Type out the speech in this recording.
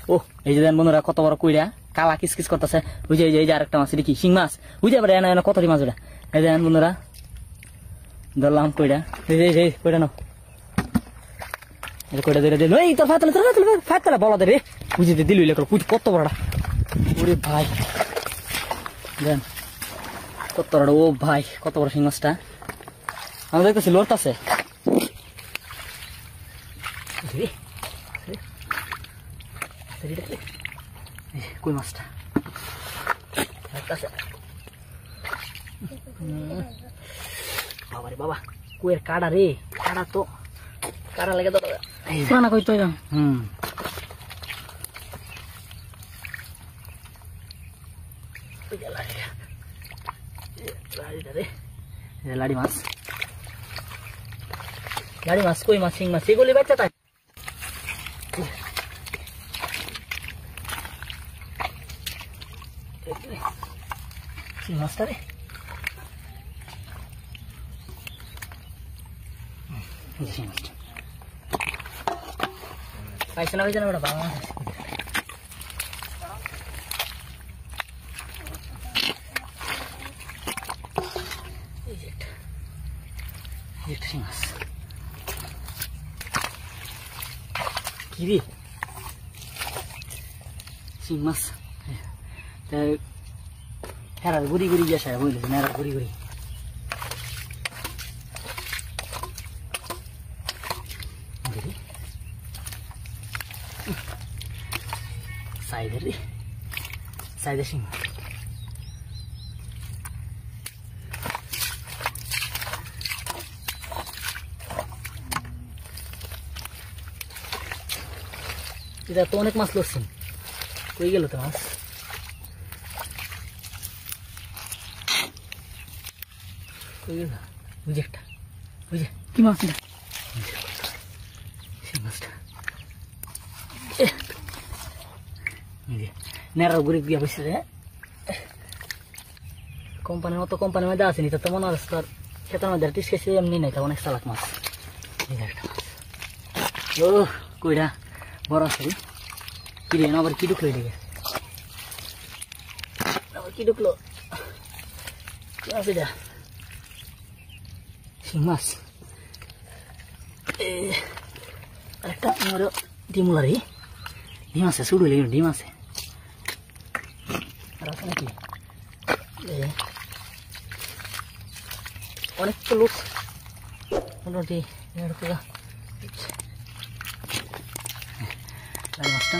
ও এই যে দেন বন্ধুরা কত বড় কইরা কালা কিসকিস করতেছে বুঝে এই যে আরেকটা মাছ দেখি শিং মাছ বুঝে আবার এনে কতটি মাছ ওটা এই দেন বন্ধুরা ধরলাম কইরা এই কইরা নাও কইরা ধরে দিল এই তোর ফাতলা বলা দে রে বুঝিতে দিল কত বড়টা ওরে ভাই দেন কত বড় ও ভাই কত বড় শিং মাছটা আমি দেখতেছি লড়তাছে কই মাছটা বাবা রে বাবা কুয়ের কাড়া রে কাড়া তো কাড়া লেগে তো পুরানা কই তো লাড়ি মাছ কই মাছ শিং মাছ এগুলি বাচ্চা তাই শিং মাছটা রে পাইছে না পাইছে না ওটা বাবা শিং মাছ কি রে শিং মাছ হেরার ঘুরি ঘুরি গেছে বুঝলি হেরার ঘুরি ঘুরি সাইডের রে সাইডের শিং মাছ এটা তো অনেক মাছ লড়ছেন কই গেল তো মাছ কই গেল বুঝে একটা বুঝে কি মাছ সেই মাছটা নেড়ার ঘুরে গিয়ে বসে রে কোম্পানির মতো কোম্পানির মধ্যে আসেনি তো মনে হচ্ছে তোর খেতার মধ্যে টিস খেয়েছে এমনি নাই তো অনেক চালাক মাছ একটা মাছ ও কইরা বড় আছে কিরে আবার কি ঢুকলো এদিকে আবার কি ঢুকলো কি আছে এটা শিং মাছ আরেকটা আমার ডিমুলারি ডিম আছে শুরু হয়ে গেল ডিম আছে আর আছে নাকি অনেক তো লোক মোটামুটি মাছটা